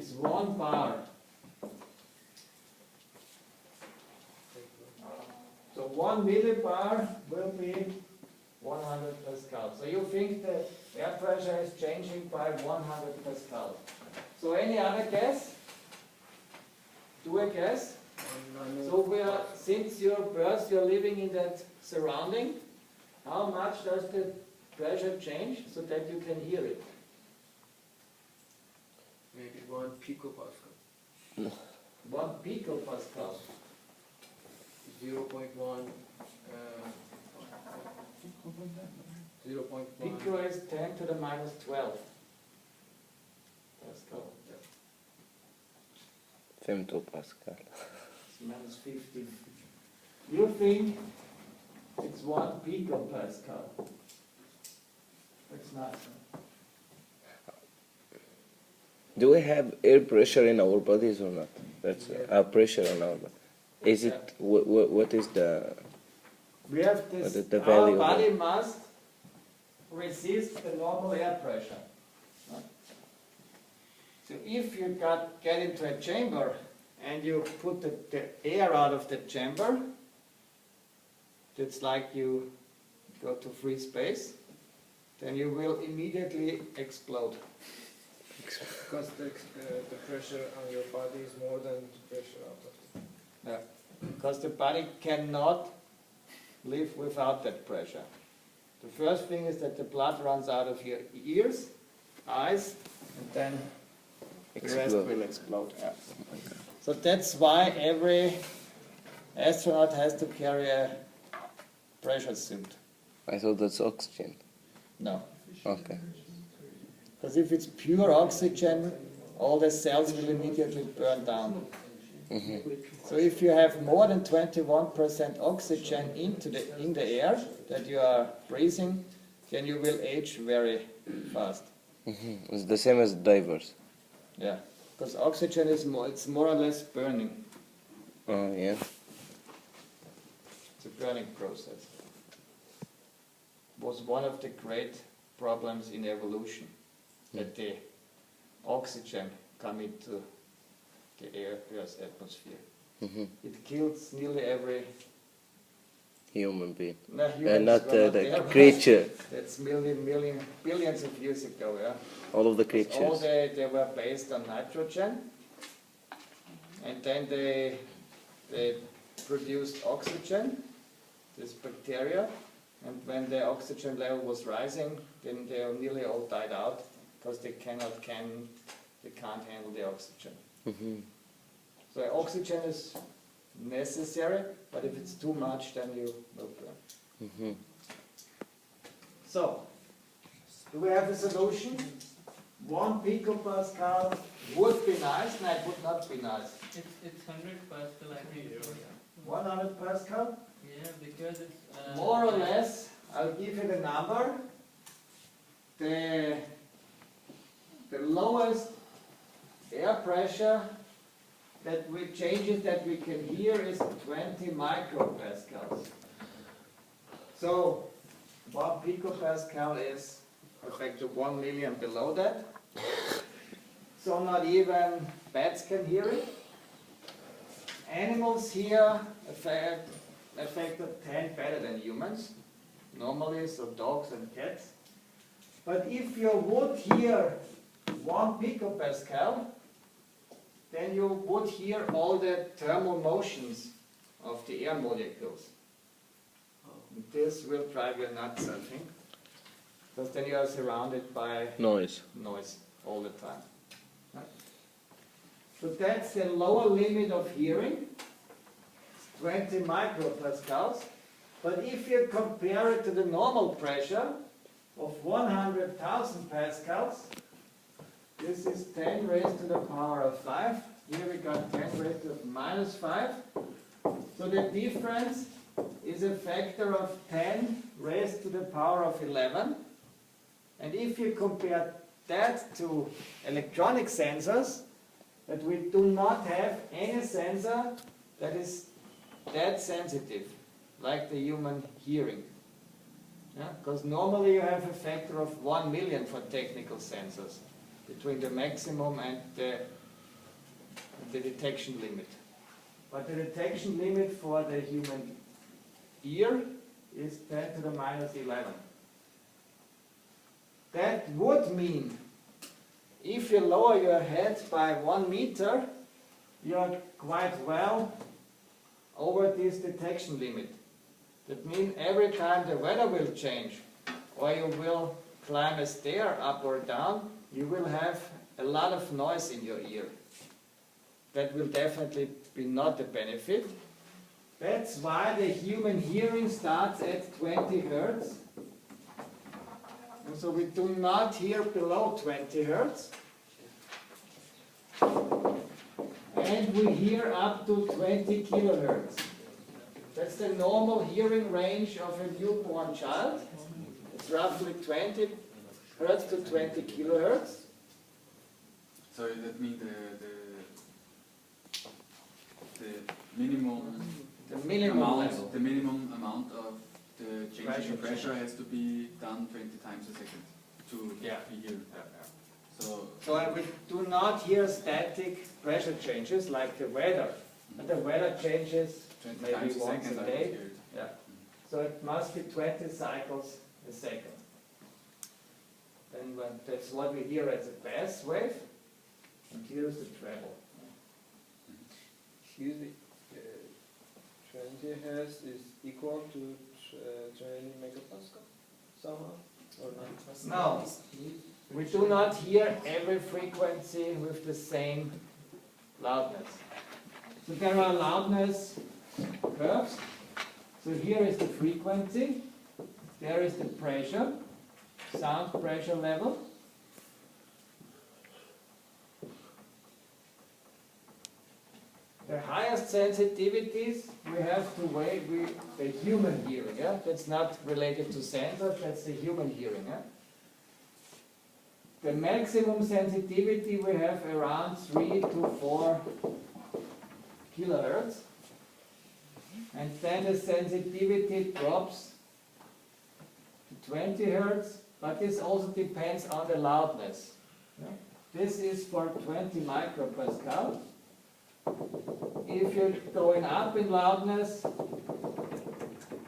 is 1 bar. So 1 millibar will be 100 Pascal. So you think the air pressure is changing by 100 Pascal. So any other guess? Do a guess? So since you're birth, you're living in that surrounding, how much does the pressure change so that you can hear it? Maybe 1 picopascal. 1 picopascal. 0.1. 0.1. Pico is 10 to the minus 12 Pascal. femtopascal. It's minus 50. You think it's 1 picopascal. That's nice. Huh? Do we have air pressure in our bodies or not? That's our pressure on our body. Is it, what is the... We have this, the our value of body it? must resist the normal air pressure. Right? So if you get into a chamber and you put the air out of the chamber, it's like you go to free space, then you will immediately explode. Because the pressure on your body is more than the pressure out of it. Yeah. Because the body cannot live without that pressure. The first thing is that the blood runs out of your ears, eyes, and then the rest will explode. Yeah. So that's why every astronaut has to carry a pressure suit. I thought that's oxygen. No. Okay. Because if it's pure oxygen, all the cells will immediately burn down. So if you have more than 21% oxygen in the air that you are breathing, then you will age very fast. It's the same as divers. Yeah, because oxygen is more or less burning. Oh, yeah. It's a burning process. It was one of the great problems in evolution, that the oxygen come into the Earth's atmosphere. It kills nearly every Human being. not the creature. That's billions of years ago, yeah. All of the All creatures. they were based on nitrogen, and then they produced oxygen, this bacteria, and when the oxygen level was rising, then they nearly all died out because they can't handle the oxygen. So oxygen is necessary, but if it's too much, then you will burn. So, do we have a solution? 1 picopascal would be nice, no, it would not be nice. It's 100 Pascal, I think. 100 Pascal? Yeah, because it's... More or less, I'll give you the number. The lowest air pressure changes that we can hear is 20 micropascals. So 1 picopascal is a factor 1 million below that. So not even bats can hear it. Animals hear a factor 10 better than humans, normally, so dogs and cats. But if you would hear 1 picopascal, then you would hear all the thermal motions of the air molecules. And this will drive you nuts, I think, because then you are surrounded by Noise. all the time. So that's the lower limit of hearing, 20 micropascals. But if you compare it to the normal pressure of 100,000 pascals, this is 10 raised to the power of 5. Here we got 10 raised to the minus 5. So the difference is a factor of 10 raised to the power of 11. And if you compare that to electronic sensors, that we do not have any sensor that is that sensitive, like the human hearing. Because normally you have a factor of 1 million for technical sensors, between the maximum and the the detection limit. But the detection limit for the human ear is 10 to the minus 11. That would mean if you lower your head by 1 meter, you're quite well over this detection limit. That means every time the weather will change, or you will climb a stair up or down, you will have a lot of noise in your ear. That will definitely be not a benefit. That's why the human hearing starts at 20 Hertz. And so we do not hear below 20 Hertz. And we hear up to 20 kilohertz. That's the normal hearing range of a newborn child. It's roughly 20 Hertz to 20 kilohertz. So that means the minimum The minimum amount, level. the minimum amount of the change Pressure in pressure change. has to be done 20 times a second to Yeah. be here. So So we do not hear static pressure changes like the weather. And the weather changes 20 maybe times a once second a I day. would hear it. Yeah. So it must be 20 cycles a second. And that's what we hear as a bass wave. And here's the treble. Excuse me. 20 Hertz is equal to 20 megapascal somehow or not? No, we do not hear every frequency with the same loudness. So there are loudness curves. So here is the frequency, there is the pressure, sound pressure level. The highest sensitivities we have to weigh the human hearing. Yeah? That's not related to sensors, that's the human hearing. Yeah? The maximum sensitivity we have around 3 to 4 kilohertz. And then the sensitivity drops to 20 hertz, but this also depends on the loudness. Yeah? This is for 20 micropascal. If you're going up in loudness,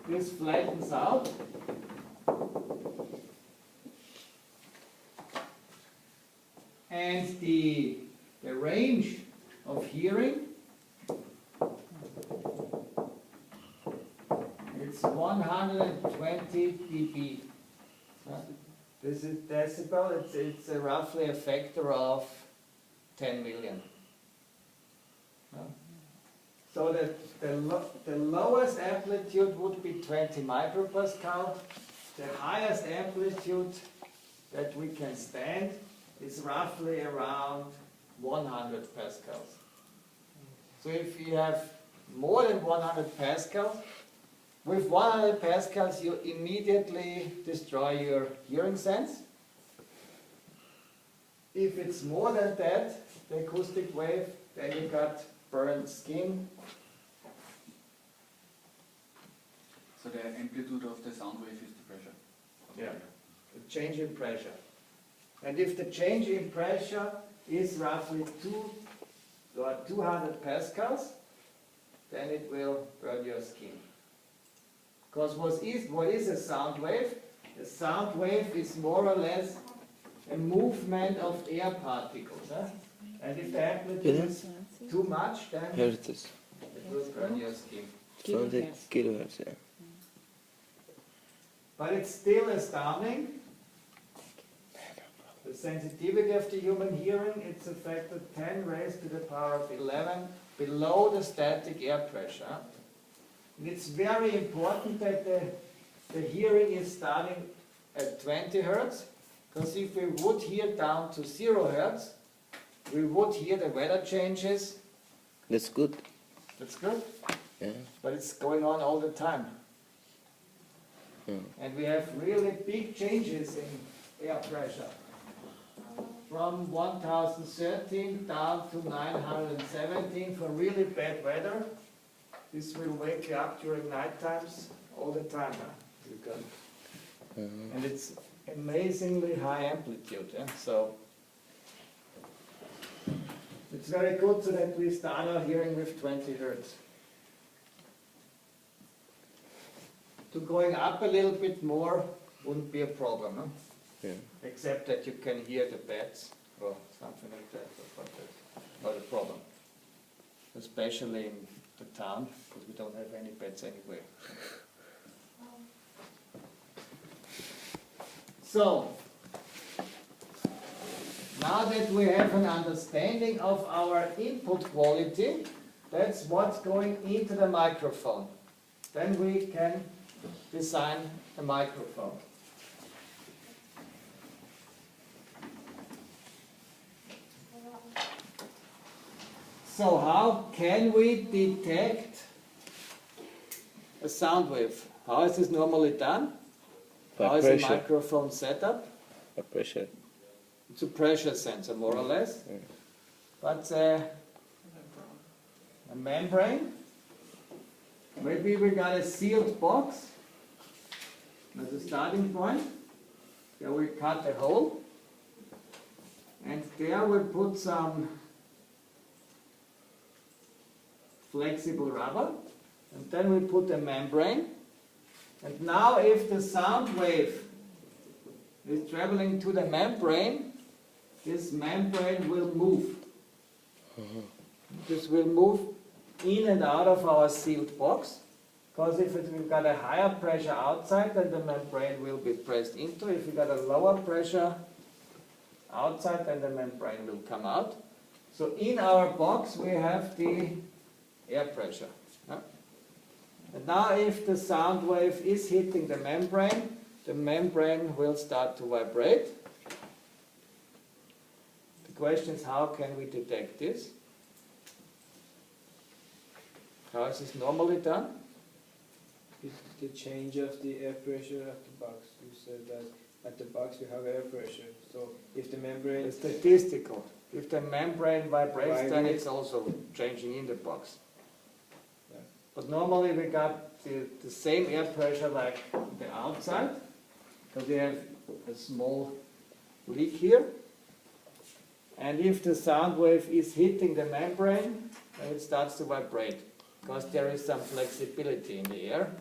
this flattens out. And the range of hearing, it's 120 dB. This is decibel, it's roughly a factor of 10 million. So the lowest amplitude would be 20 micropascal. The highest amplitude that we can stand is roughly around 100 pascals. So if you have more than 100 pascals, with 100 pascals you immediately destroy your hearing sense. If it's more than that, the acoustic wave, then you got burned skin. So the amplitude of the sound wave is the pressure. Yeah. The change in pressure. And if the change in pressure is roughly 200 pascals, then it will burn your skin. Because what is a sound wave? A sound wave is more or less a movement of air particles. Huh? And if the amplitude is too much, then Hertz. it will burn your skin. 20 kilohertz, yeah. But it's still astounding. The sensitivity of the human hearing, it's a factor 10 raised to the power of 11 below the static air pressure. And it's very important that the hearing is starting at 20 Hertz, because if we would hear down to 0 Hertz, we would hear the weather changes. That's good. That's good, Yeah. but it's going on all the time. And we have really big changes in air pressure. From 1013 down to 917 for really bad weather. This will wake you up during night times all the time. Huh? And it's amazingly high amplitude. So the It's very good so that we start our hearing with 20 Hertz. To going up a little bit more wouldn't be a problem, huh? Yeah. Except that you can hear the bats or something like that, but that's not a problem. Especially in the town, because we don't have any bats anywhere. So, now that we have an understanding of our input quality, that's what's going into the microphone. Then we can design a microphone. So how can we detect a sound wave? How is this normally done? By How is a pressure. microphone set up? By pressure. It's a pressure sensor, more or less. Yeah. But a membrane. Maybe we got a sealed box as a starting point. There we cut a hole. And there we put some flexible rubber. And then we put a membrane. And now if the sound wave is traveling to the membrane, this membrane will move. This will move in and out of our sealed box, because if we've got a higher pressure outside, then the membrane will be pressed into. If we've got a lower pressure outside, then the membrane will come out. So in our box we have the air pressure. Yeah? And now if the sound wave is hitting the membrane will start to vibrate. The question is, how can we detect this? How is this normally done? It's the change of the air pressure at the box. You said that at the box we have air pressure. So if the membrane It's statistical. If the membrane vibrates, then Vibrate. it's also changing in the box. Yeah. But normally we got the same air pressure like the outside, because we have a small leak here. And if the sound wave is hitting the membrane, then it starts to vibrate, because there is some flexibility in the air.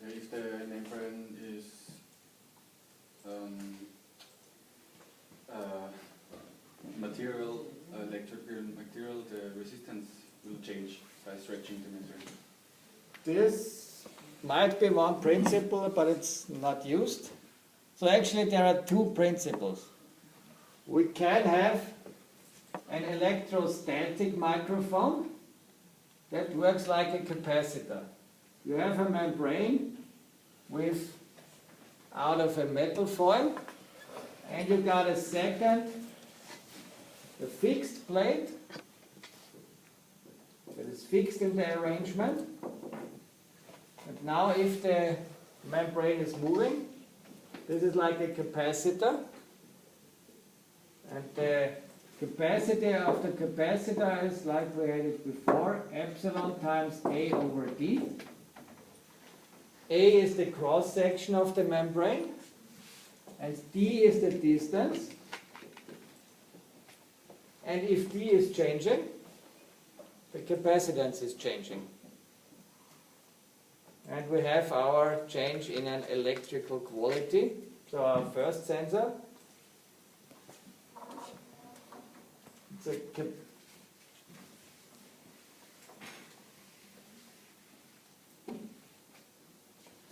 If the membrane is electrical material, the resistance will change by stretching the membrane. This might be one principle, but it's not used. So actually there are two principles. We can have an electrostatic microphone that works like a capacitor. You have a membrane with out of a metal foil, and you got a second, a fixed plate that is fixed in the arrangement. And now if the membrane is moving, this is like a capacitor, and the capacity of the capacitor is like we had it before, epsilon times A over D. A is the cross section of the membrane, and D is the distance. And if D is changing, the capacitance is changing. And we have our change in an electrical quality. So our first sensor, it's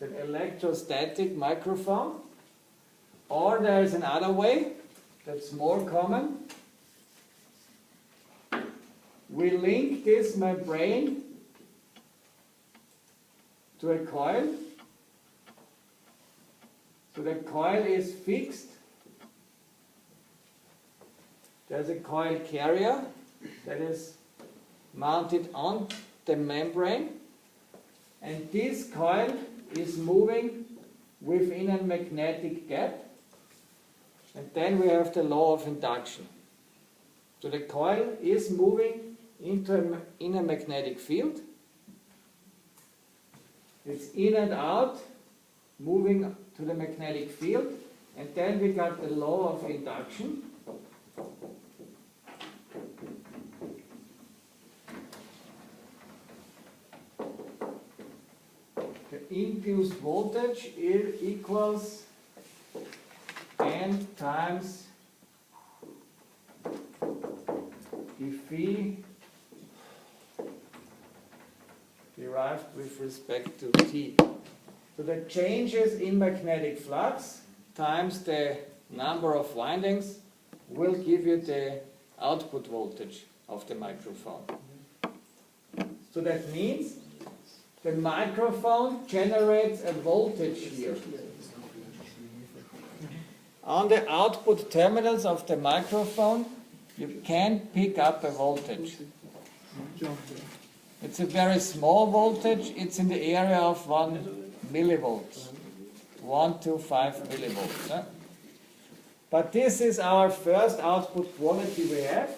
an electrostatic microphone. Or there is another way that's more common. We link this membrane to a coil. So the coil is fixed. There's a coil carrier that is mounted on the membrane, and this coil is moving within a magnetic gap, and then we have the law of induction. So the coil is moving in a magnetic field. It's in and out, moving to the magnetic field, and then we got the law of induction. induced voltage equals N times Phi derived with respect to T. So the changes in magnetic flux times the number of windings will give you the output voltage of the microphone. So that means the microphone generates a voltage here. On the output terminals of the microphone, you can pick up a voltage. It's a very small voltage. It's in the area of 1 millivolts, 1 to 5 millivolts. But this is our first output quality we have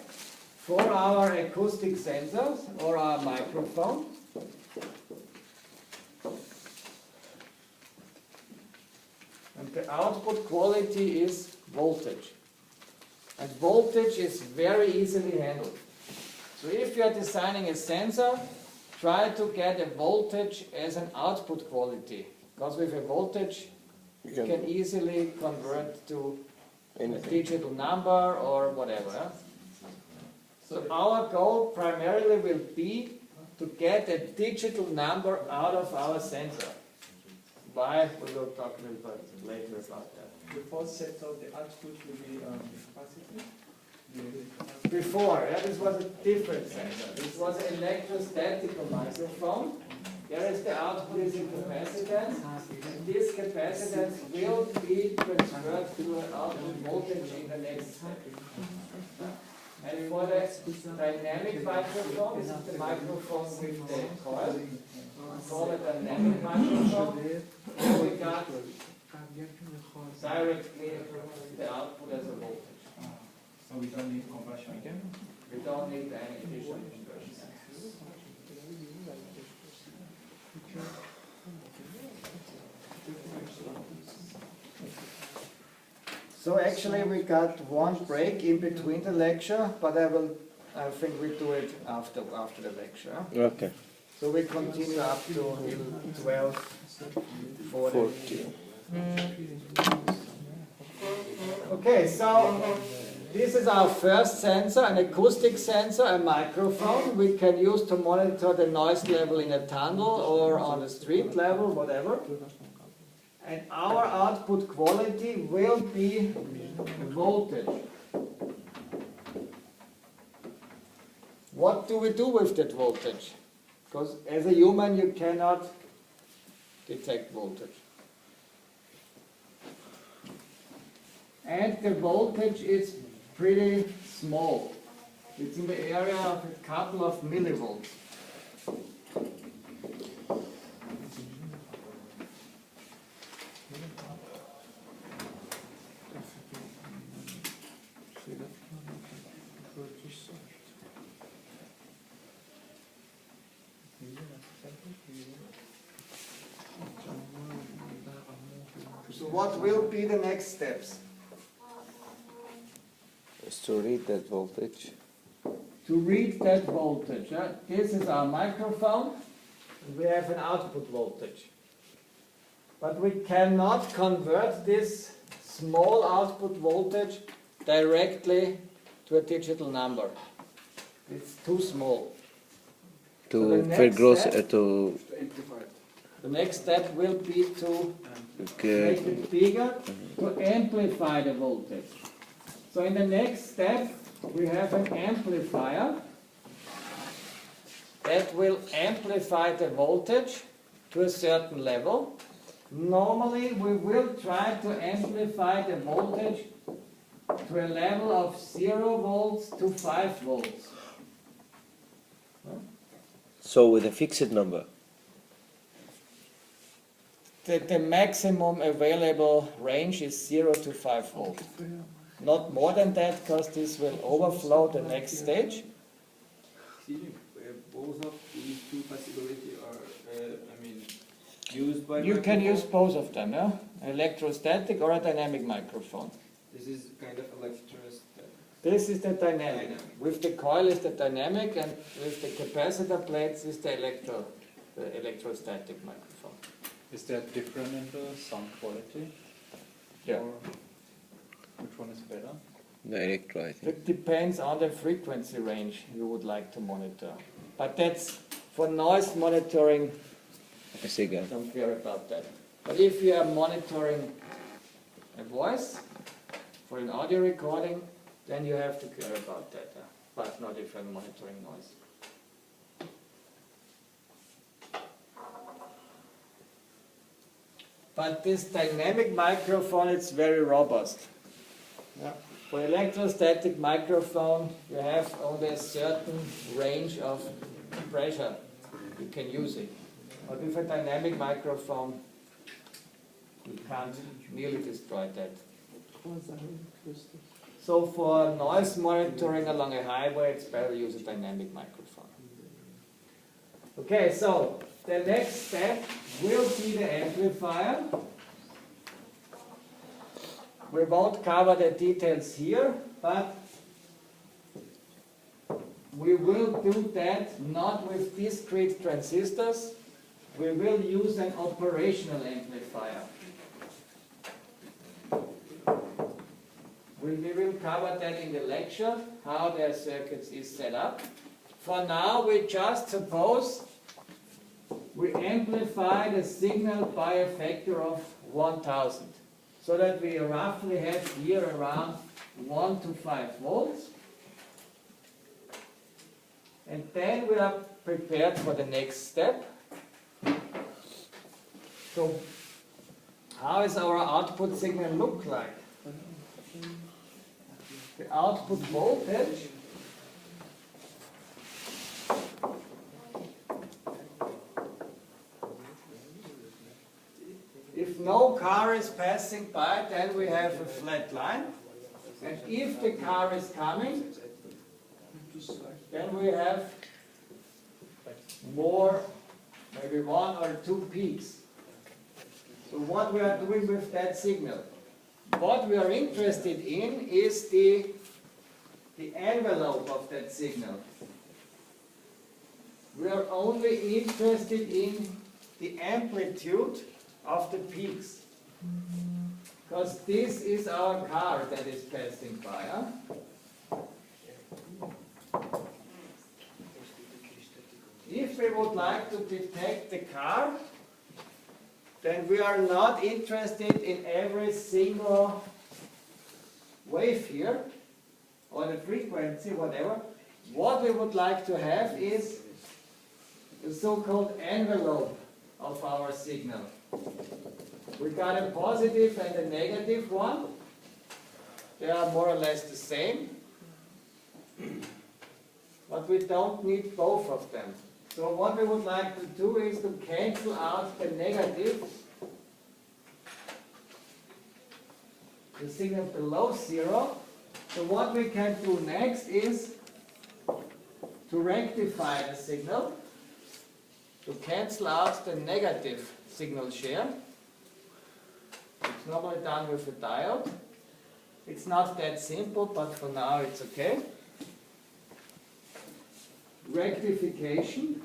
for our acoustic sensors or our microphone. And the output quality is voltage. And voltage is very easily handled. So if you are designing a sensor, try to get a voltage as an output quality. Because with a voltage, you can easily convert to a digital number or whatever. So our goal primarily will be to get a digital number out of our sensor. Why? We will talk a little bit later about that. The first set of the output will be capacity. Before, this was a different sensor. This was an electrostatical microphone. There is the output is in capacitance. And this capacitance will be transferred to an output voltage in the next step. And for the dynamic microphone, this is the microphone with the coil. We call it dynamic microphone. Here we got directly the output as a voltage. So we don't need conversion again? We don't need any additional conversion. So actually we got one break in between the lecture, but I think we do it after the lecture. Okay. So we continue up to 12:40. Okay, so this is our first sensor, an acoustic sensor, a microphone we can use to monitor the noise level in a tunnel or on a street level, whatever. And our output quality will be voltage. What do we do with that voltage? Because as a human you cannot detect voltage. And the voltage is pretty small. It's in the area of a couple of millivolts. So what will be the next steps? Is to read that voltage. To read that voltage, this is our microphone, and we have an output voltage. But we cannot convert this small output voltage directly to a digital number. It's too small. To the next step- to The next step will be to get make it bigger, to amplify the voltage. So in the next step, we have an amplifier that will amplify the voltage to a certain level. Normally, we will try to amplify the voltage to a level of 0 volts to 5 volts. so with a fixed number. The maximum available range is 0 to 5 volts. Not more than that, because this will overflow the next stage. Both of these two possibilities are, used by You can microphone? use both of them, yeah? Electrostatic or a dynamic microphone. This is kind of electrostatic. This is the dynamic. With the coil is the dynamic, and with the capacitor plates is the electrostatic microphone. Is that different in the sound quality? Yeah. Or which one is better? Direct, I think. It depends on the frequency range you would like to monitor. But that's for noise monitoring, I see, guy. don't care about that. But if you are monitoring a voice for an audio recording, then you have to care about that. But not if you're monitoring noise. But this dynamic microphone, it's very robust. Yeah. For electrostatic microphone, you have only a certain range of pressure. You can use it. But with a dynamic microphone, you can't nearly destroy that. So for noise monitoring along a highway, it's better to use a dynamic microphone. Okay, so the next step will be the amplifier. We won't cover the details here, but we will do that not with discrete transistors. We will use an operational amplifier. We will cover that in the lecture, how the circuits is set up. For now, we just suppose we amplify the signal by a factor of 1000, so that we roughly have here around 1 to 5 volts. And then we are prepared for the next step. So, how is our output signal look like? The output voltage if no car is passing by, then we have a flat line. And if the car is coming, then we have more, maybe 1 or 2 peaks. So what we are doing with that signal? What we are interested in is the envelope of that signal. We are only interested in the amplitude of the peaks. Because this is our car that is passing by. Huh? If we would like to detect the car, then we are not interested in every single wave here, or the frequency, whatever. What we would like to have is the so-called envelope of our signal. We got a positive and a negative one. They are more or less the same. But we don't need both of them. So what we would like to do is to cancel out the negative, the signal below 0. So what we can do next is to rectify the signal, to cancel out the negative signal share. It's normally done with a diode. It's not that simple, but for now it's okay. Rectification.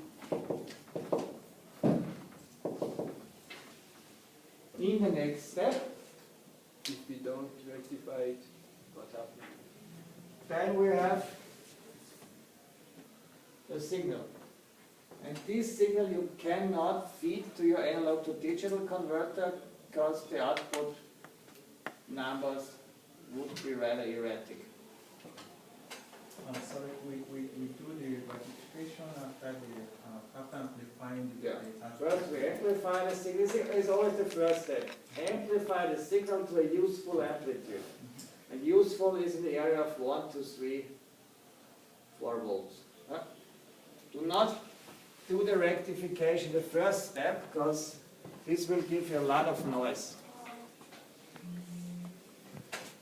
In the next step, If we don't rectify it, what happens? then we have the signal. And this signal you cannot feed to your analog to digital converter because the output numbers would be rather erratic. Sorry, we do the rectification after amplifying the Yeah. data. First we amplify the signal. This is always the first step. Amplify the signal to a useful amplitude. And useful is in the area of 1 to 3, 4 volts. Huh? Do not do the rectification the first step, because this will give you a lot of noise.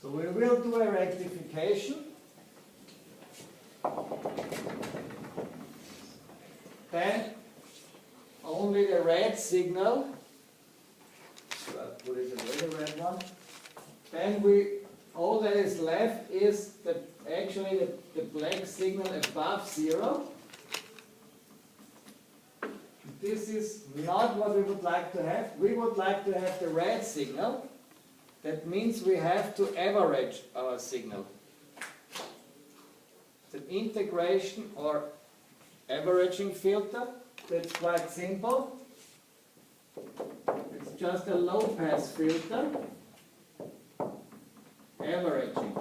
So we will do a rectification. Then only the red signal, so I'll put it away, the red one. Then all that is left is actually the black signal above 0. this is not what we would like to have. We would like to have the red signal. That means we have to average our signal. It's an integration or averaging filter. That's quite simple. It's just a low-pass filter. Averaging.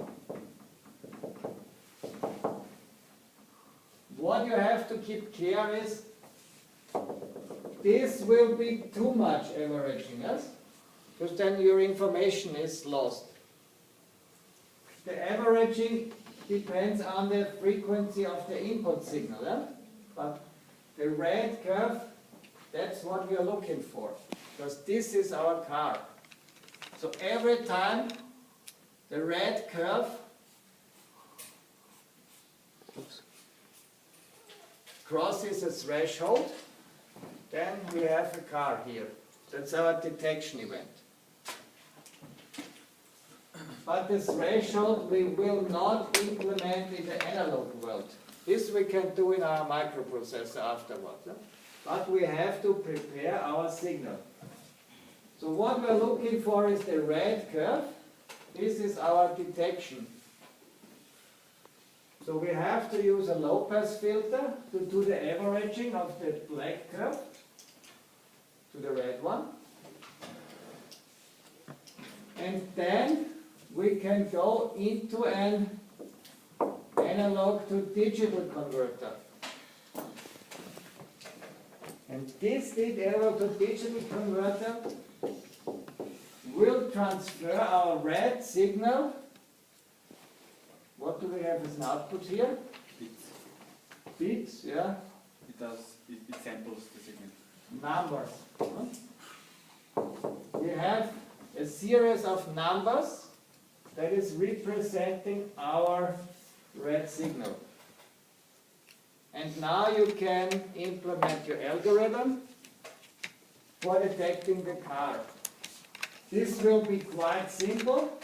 What you have to keep clear is this will be too much averaging, yes? Because then your information is lost. The averaging depends on the frequency of the input signal, yeah? But the red curve, that's what we are looking for, because this is our car. So every time the red curve crosses a threshold, then we have a car here. That's our detection event. But the threshold we will not implement in the analog world. This we can do in our microprocessor afterwards. But we have to prepare our signal. So what we're looking for is the red curve. This is our detection. So we have to use a low-pass filter to do the averaging of the black curve to the red one. And then we can go into an analog to digital converter. And this analog to digital converter will transfer our red signal. What do we have as an output here? Bits. Bits, yeah. It samples the signal. Numbers. We have a series of numbers that is representing our red signal. And now you can implement your algorithm for detecting the car. This will be quite simple.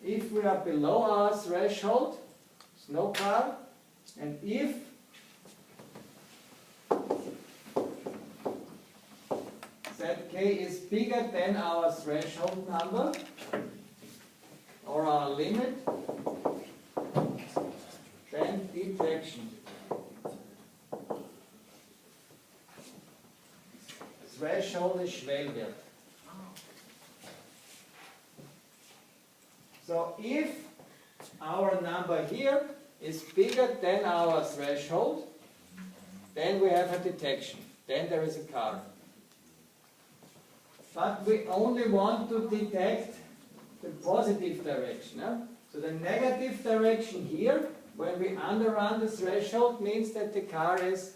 If we are below our threshold, it's no car. And if Zk is bigger than our threshold number or our limit, then detection. Threshold is Schwellwert. So if our number here is bigger than our threshold, then we have a detection. Then there is a car. But we only want to detect the positive direction. Eh? So the negative direction here, when we underrun the threshold, means that the car is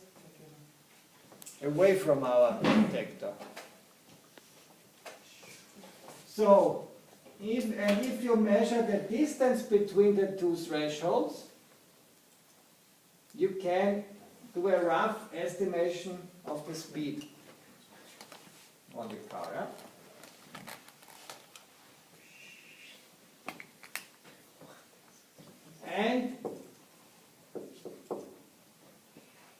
away from our detector. So, if you measure the distance between the two thresholds, you can do a rough estimation of the speed on the car. Yeah? And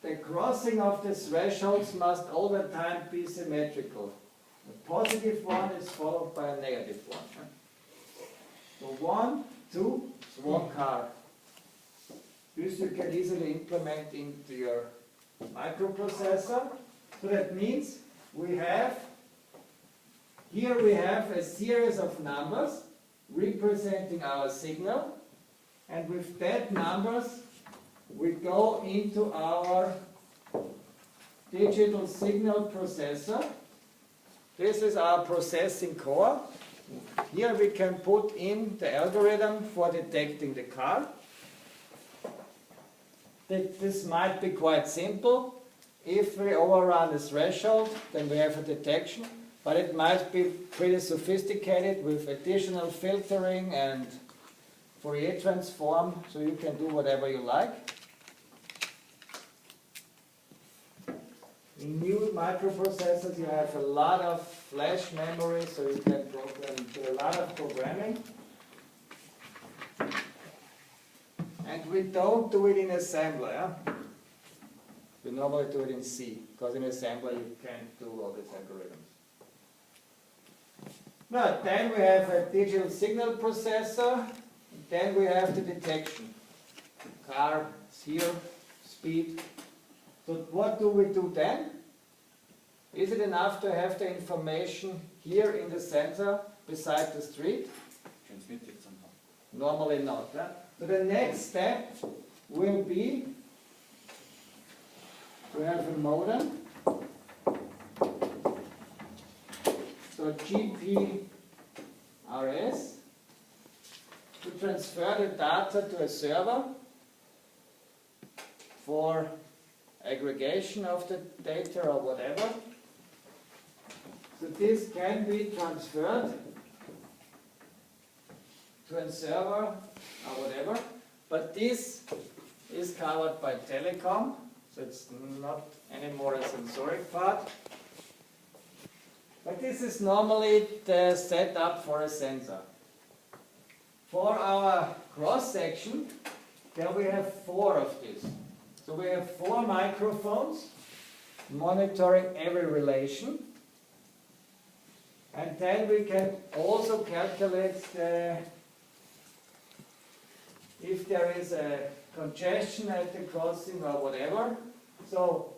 the crossing of the thresholds must all the time be symmetrical. A positive one is followed by a negative one. So 1, 2, it's one car. This you can easily implement into your microprocessor. So that means here we have a series of numbers representing our signal, and with that numbers we go into our digital signal processor. This is our processing core. Here we can put in the algorithm for detecting the car. This might be quite simple. If we overrun the threshold, then we have a detection, but it might be pretty sophisticated with additional filtering and Fourier transform, so you can do whatever you like. In new microprocessors you have a lot of flash memory, so you can do a lot of programming. And we don't do it in assembler. Yeah? You normally do it in C, because in assembly you can't do all these algorithms. Now, then we have a digital signal processor, then we have the detection. Car is here, speed. So what do we do then? Is it enough to have the information here in the sensor beside the street? Transmit it somehow. Normally not. Huh? So the next step will be to have a modem. So GPRS to transfer the data to a server for aggregation of the data or whatever. So this can be transferred to a server or whatever, but this is covered by telecom, so it's not anymore a sensoric part. But this is normally the setup for a sensor. For our cross section, there we have 4 of these. So we have 4 microphones monitoring every relation. And then we can also calculate if there is a congestion at the crossing or whatever. So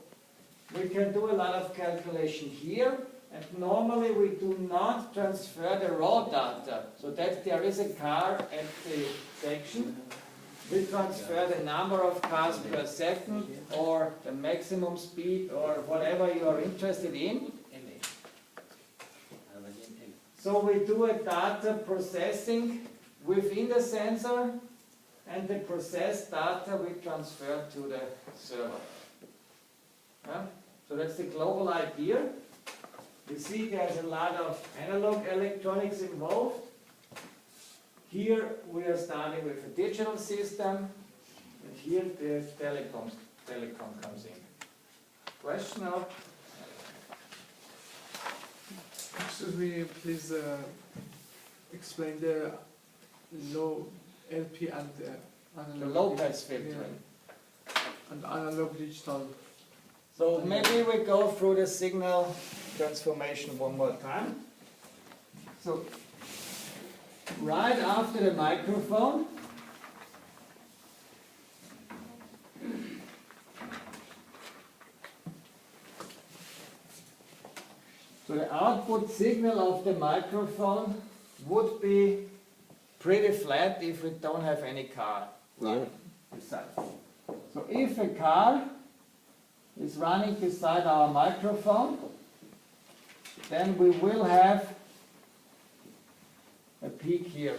we can do a lot of calculation here. And normally we do not transfer the raw data, so that there is a car at the section. We transfer the number of cars per second, or the maximum speed, or whatever you are interested in. So we do a data processing within the sensor, and the processed data we transfer to the server. Yeah? So that's the global idea. You see there's a lot of analog electronics involved. Here we are starting with a digital system, and here the telecom comes in. Question or? Should we please explain the low LP and the analog? The low pass filtering. Yeah. And analog digital. So maybe we go through the signal transformation one more time. So right after the microphone, so the output signal of the microphone would be pretty flat if we don't have any car running beside. So if a car is running beside our microphone, then we will have a peak here.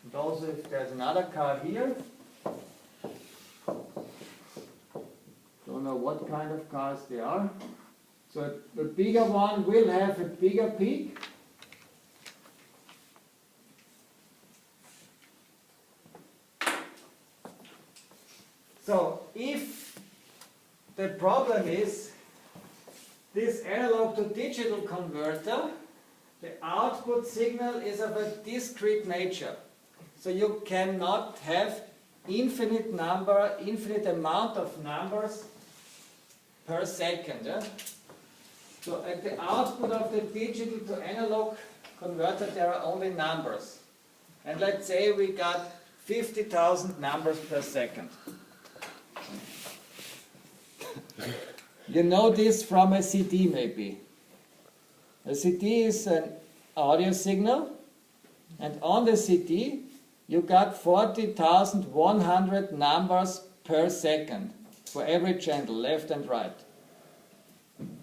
And also if there's another car here, don't know what kind of cars they are. So the bigger one will have a bigger peak. So if the problem is this analog to digital converter, the output signal is of a discrete nature. So you cannot have infinite amount of numbers per second. Yeah? So at the output of the digital to analog converter, there are only numbers. And let's say we got 50,000 numbers per second. You know this from a CD maybe. A CD is an audio signal, and on the CD you got 40,100 numbers per second for every channel, left and right.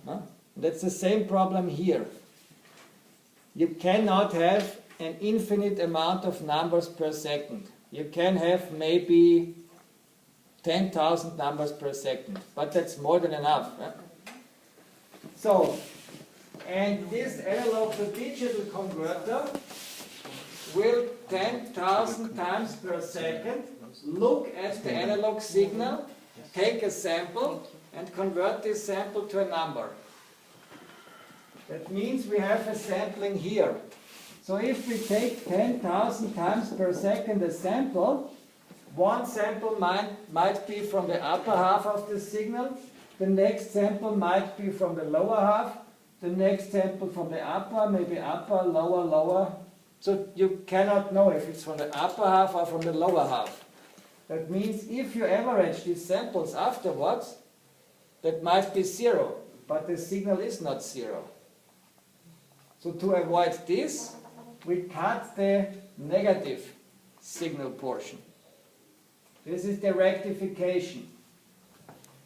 Huh? That's the same problem here. You cannot have an infinite amount of numbers per second. You can have maybe 10,000 numbers per second, but that's more than enough. Right? So, and this analog to digital converter will 10,000 times per second look at the analog signal, take a sample, and convert this sample to a number. That means we have a sampling here. So if we take 10,000 times per second a sample, one sample might be from the upper half of the signal, the next sample might be from the lower half, the next sample from the upper, maybe upper, lower, lower. So you cannot know if it's from the upper half or from the lower half. That means if you average these samples afterwards, that might be zero, but the signal is not zero. So to avoid this, we cut the negative signal portion. This is the rectification.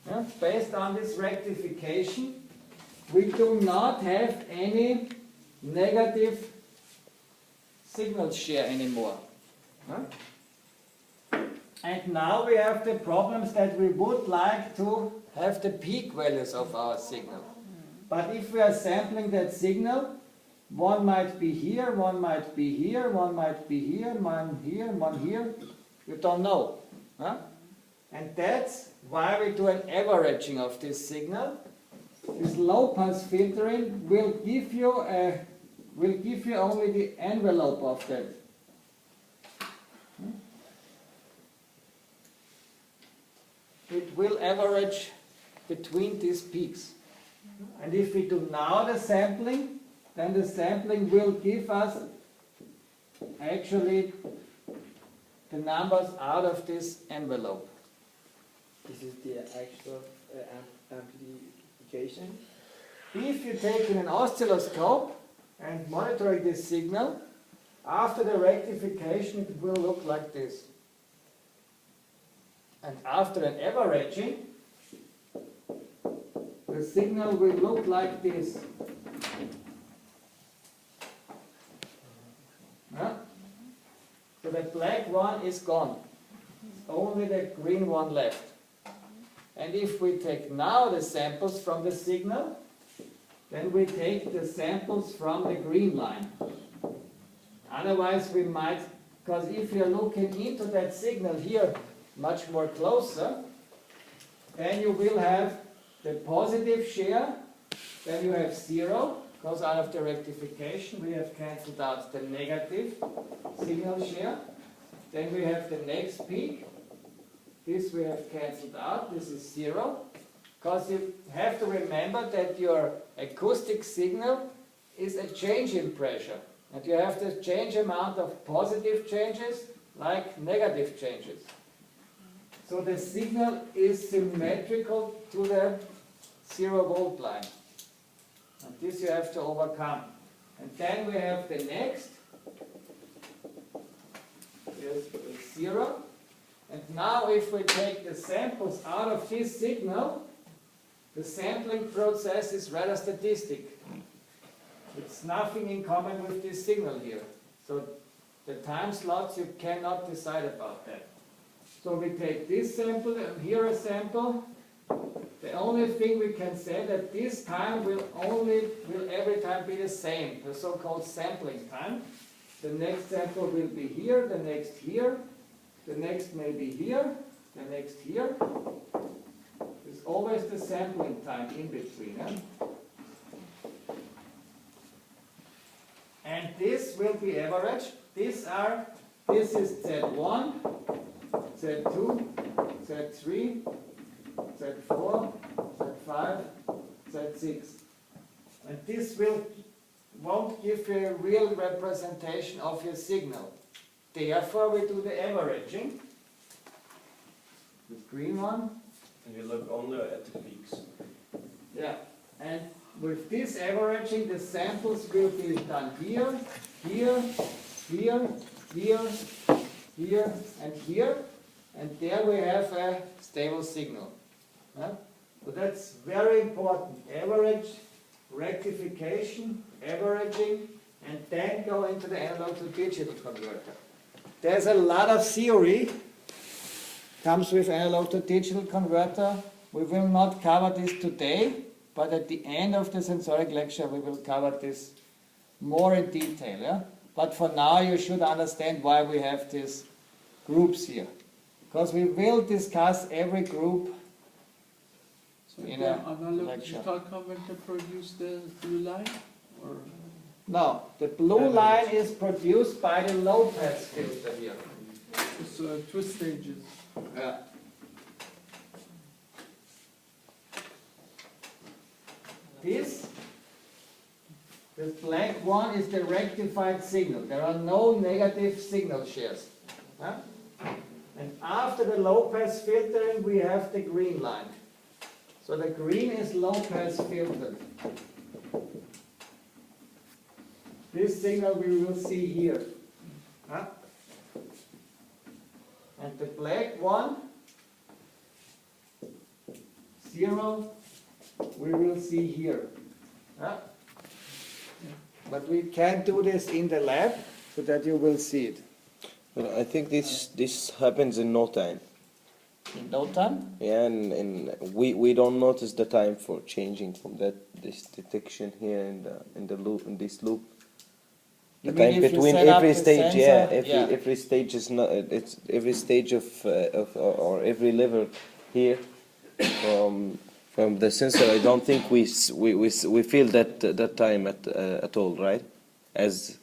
Yeah? Based on this rectification, we do not have any negative signal share anymore. Huh? And now we have the problems that we would like to have the peak values of our signal. But if we are sampling that signal, one might be here, one might be here, one might be here, one here, you don't know. Huh? And that's why we do an averaging of this signal. This low-pass filtering will give you only the envelope of that. It will average between these peaks. And if we do now the sampling, then the sampling will give us actually the numbers out of this envelope. This is the actual amplification. If you take in an oscilloscope and monitoring this signal, after the rectification it will look like this. And after an averaging, the signal will look like this. Huh? So the black one is gone. Only the green one left. And if we take now the samples from the signal, then we take the samples from the green line. Otherwise we might, because if you're looking into that signal here much more closer, then you will have the positive share, then you have zero, because out of the rectification we have cancelled out the negative signal share. Then we have the next peak. This we have cancelled out, this is zero. Because you have to remember that your acoustic signal is a change in pressure. And you have the change amount of positive changes like negative changes. So the signal is symmetrical to the 0 volt line. And this you have to overcome. And then we have the next. Here's 0. And now if we take the samples out of this signal, the sampling process is rather statistic. It's nothing in common with this signal here. So the time slots, you cannot decide about that. So we take this sample and here a sample. The only thing we can say that this time will every time be the same, the so-called sampling time. The next sample will be here, the next here, the next may be here, the next here. There's always the sampling time in between. And this will be averaged. This is Z1, Z2, Z3, Z4, Z5, Z6. And this won't give you a real representation of your signal. Therefore, we do the averaging. The green one. And you look only at the peaks. Yeah. And with this averaging, the samples will be done here, here, here, here, here, and here. And there we have a stable signal. So that's very important. Average, rectification, averaging, and then go into the analog to digital converter. There's a lot of theory comes with analog to digital converter. We will not cover this today, but at the end of the sensoric lecture we will cover this more in detail. Yeah? But for now you should understand why we have these groups here. Because we will discuss every group So in the a analog lecture. digital converter produce the blue line? Or No, the blue line is produced by the low pass filter here. So 2 stages. This, the black one is the rectified signal. There are no negative signal shares. Huh? And after the low-pass filtering, we have the green line. So the green is low-pass filtered. This signal we will see here. Huh? And the black one, 0, we will see here. Huh? But we can do this in the lab so that you will see it. Well, I think this happens in no time. In no time? Yeah, and we don't notice the time for changing from this detection here in the loop, in this loop. The You mean time if you between set up every the stage, sensor? yeah, every stage is not, it's every stage of or every level here from the sensor. I don't think we feel that time at all, right? As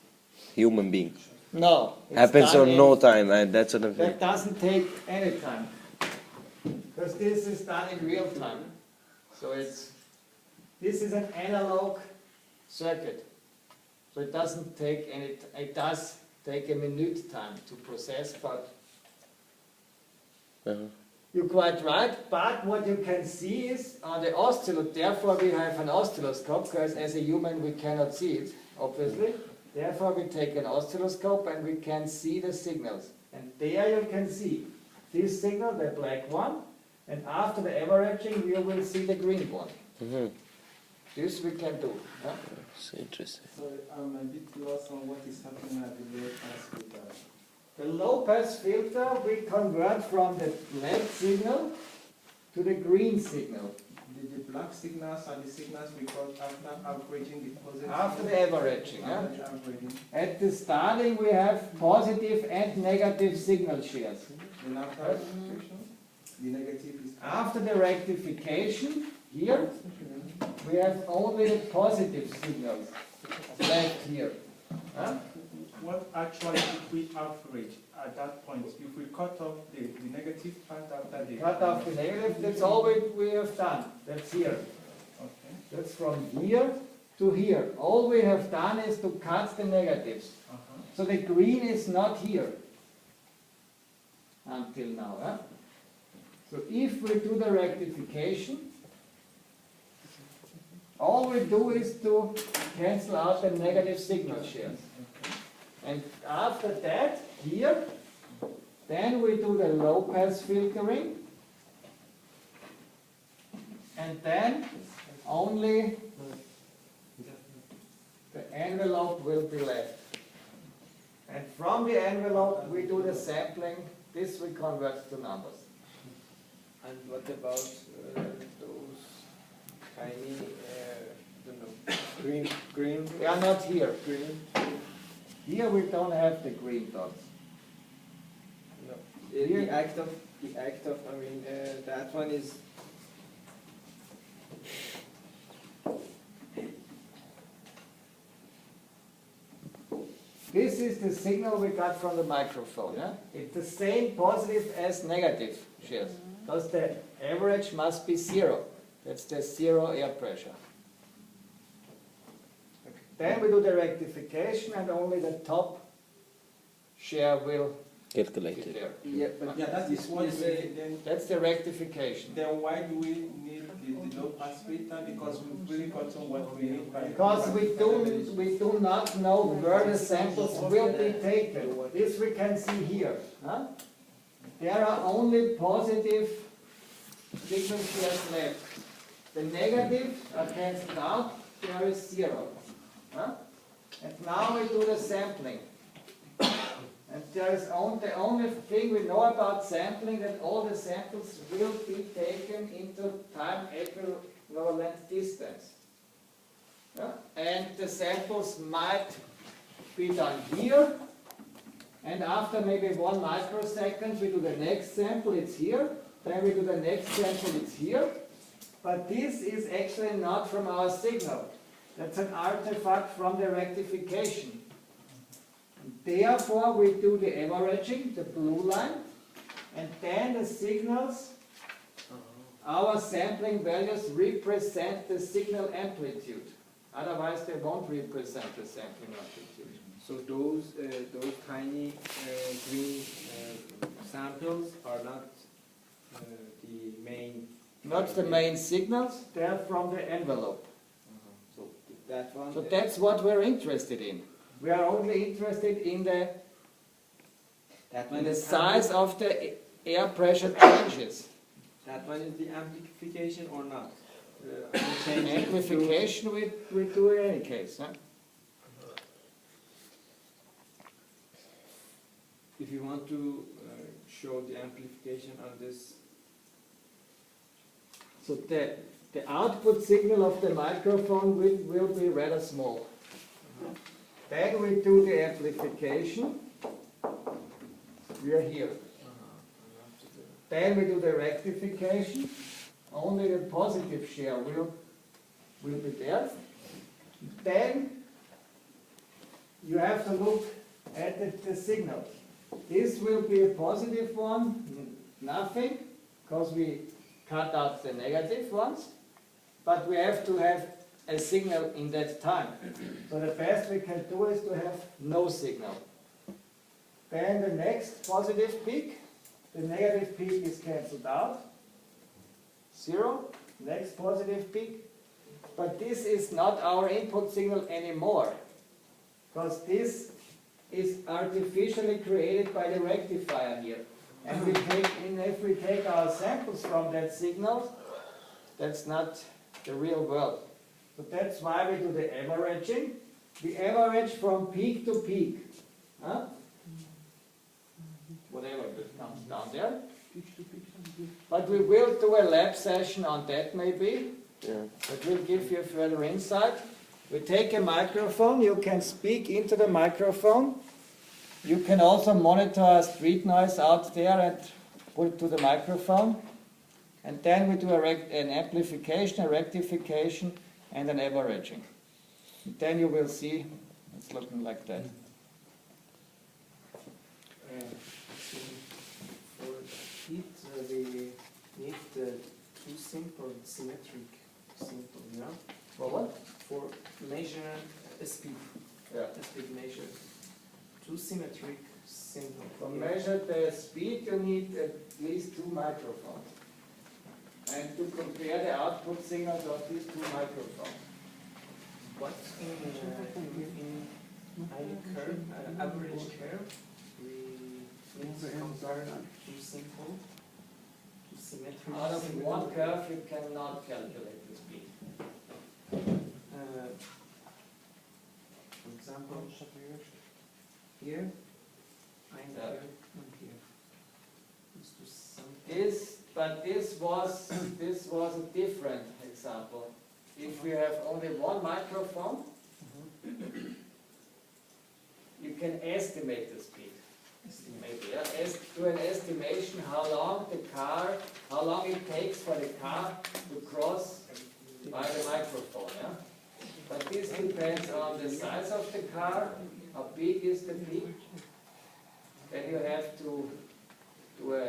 human beings. No. it's Happens done on in- no time, and that's what I'm saying. That doesn't take any time. Because this is done in real time. So this is an analog circuit. So it doesn't take any, it does take a minute time to process, but you're quite right. But what you can see is on the oscilloscope, therefore we have an oscilloscope, because as a human we cannot see it, obviously. Therefore we take an oscilloscope and we can see the signals. And there you can see this signal, the black one, and after the averaging you will see the green one. This we can do. Huh? It's interesting. So I'm a bit lost on what is happening at the low pass filter. The low pass filter we convert from the black signal to the green signal. The black signals are the signals we got after averaging the positive. After the averaging. Huh? After the averaging. At the starting we have positive and negative signal shares. Then after rectification, the negative is After the rectification, here, we have only the positive signals left here. Huh? what actually if we average at that point. If we cut off the negative part after the Cut off the negative, that's all we have done. That's here. Okay. That's from here to here. All we have done is to cut the negatives. So the green is not here until now. Huh? So if we do the rectification, all we do is to cancel out the negative signal shares. And after that, here, then we do the low pass filtering, and then only the envelope will be left. And from the envelope we do the sampling. This we convert to numbers. And what about those tiny, don't know, green? They are not here. Green? Here we don't have the green dots. No. The act of, I mean, that one is. This is the signal we got from the microphone. Yeah? It's the same positive as negative shares. Because the average must be zero. That's the zero air pressure. Then we do the rectification and only the top share will be Calculated. there. Yeah, Yeah, that is what then. That's the rectification. Then why do we need the low pass filter? Because we've really gotten what we need by. Because we do not know where the samples will be taken. This we can see here. Huh? There are only positive signal shares left. The negatives are cancelled out. There is zero. Huh? And now we do the sampling. And there is the only thing we know about sampling, that all the samples will be taken into time equivalent distance. Yeah? And the samples might be done here, and after maybe 1 microsecond we do the next sample, it's here, then we do the next sample, it's here. But this is actually not from our signal. That's an artifact from the rectification. Therefore, we do the averaging, the blue line, and then the signals, our sampling values represent the signal amplitude. Otherwise, they won't represent the sampling amplitude. So those tiny green samples are not the main. Not the main signals, they're from the envelope. So that one. So that's what we're interested in. We are only interested in the that in one the is size of the air pressure changes. That one is the amplification or not? Changing Amplification we do in any case. Huh? If you want to show the amplification on this, So the output signal of the microphone will be rather small. Then we do the amplification. We are here. Then we do the rectification. Only the positive share will be there. Then you have to look at the signal. This will be a positive one, nothing, because we cut out the negative ones. But we have to have a signal in that time. So the best we can do is to have no signal. Then the next positive peak, the negative peak is cancelled out. 0, next positive peak. But this is not our input signal anymore, because this is artificially created by the rectifier here. And if we take our samples from that signal, that's not the real world. So that's why we do the averaging. We average from peak to peak. Huh? Whatever comes down there. But we will do a lab session on that maybe. Yeah. That will give you further insight. We take a microphone, you can speak into the microphone. You can also monitor street noise out there and put it to the microphone. And then we do an amplification, a rectification, and an averaging. And then you will see it's looking like that. for it we need two simple symmetric simple, yeah? For what? For measure speed. Yeah. Speed measure. Two symmetric simple. To measure the speed, you need at least 2 microphones. And to compare the output signals of these 2 microphones. What in curve, average curve, we need to compare two simple, two symmetric. Out of simple. one curve, you cannot calculate the speed. For example, here, and Yeah. here, and here. Let's do something. But this was a different example. If we have only one microphone, you can estimate the speed. Maybe, yeah? Do an estimation how long it takes for the car to cross by the microphone. Yeah? But this depends on the size of the car, how big is the peak. Then you have to do a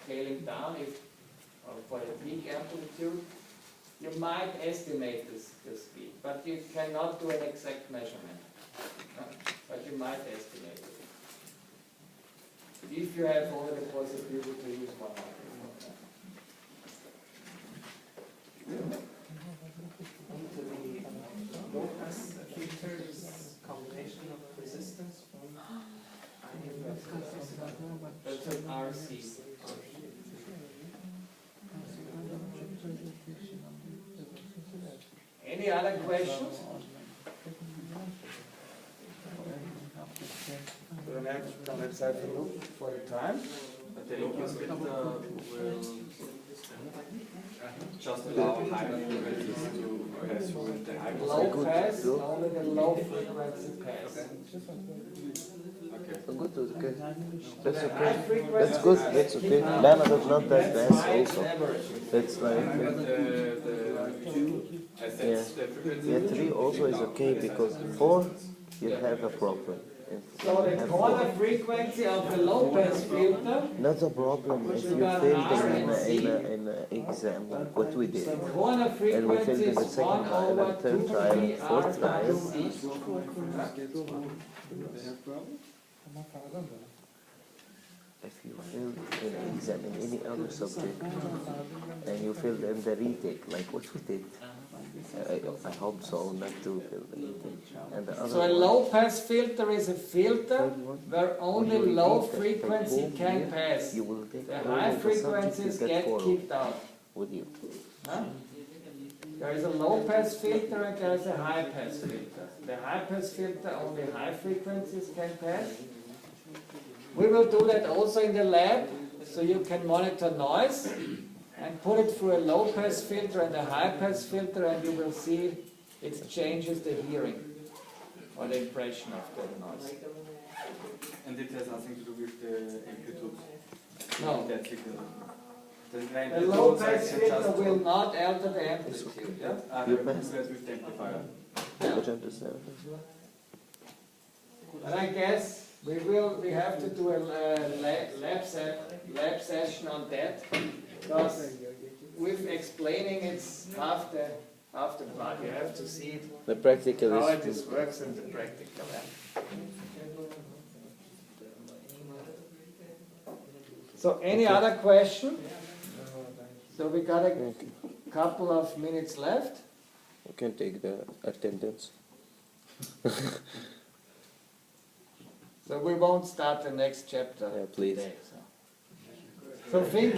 scaling down for the peak amplitude. You might estimate the speed, but you cannot do an exact measurement. But you might estimate it. If you have only the possibility to use one microphone. And the low pass filter is combination of resistance from That's an RC. Any other questions? So let's have a look for the time. But the low pass filter will just allow higher frequencies to pass through the high Low pass, only the low frequency pass. Okay. Good, okay. That's High okay. frequency That's good, that's okay. Lama does not that That's fast why it's also. averaging. That's like, But the 2 assets, the frequency. yeah, 3 also is okay because 4 you have a problem. So the corner frequency of the low pass filter, Not a problem if you failed in a exam, like what we did. the corner And we failed frequency in the is second 1 trial, over and third 2 trial, pi r fourth trial. times c. If you failed in an exam in any other subject, and you failed in the retake, like what we did, I hope so, not to fail the retake. And the other So a one, low pass filter is a filter where only when you low repeat that frequency home can here, pass. you will take The all high of the subjects frequencies you get four kicked out. with you. Huh? There is a low pass filter and there is a high pass filter. The high pass filter only high frequencies can pass. We will do that also in the lab, so you can monitor noise and put it through a low pass filter and a high pass filter, and you will see it changes the hearing or the impression of the noise. And it has nothing to do with the amplitude. No. That signal. The A low pass filter will not alter the amplitude. Yeah? You passed. with the amplifier. Which understand? And I guess we have to do a lab session on that, because with explaining it's half the part. You have to see it, The practical how is it works in the practical lab. So any other question? So we got a couple of minutes left. you can take the attendance. So we won't start the next chapter Yeah, please. today. So think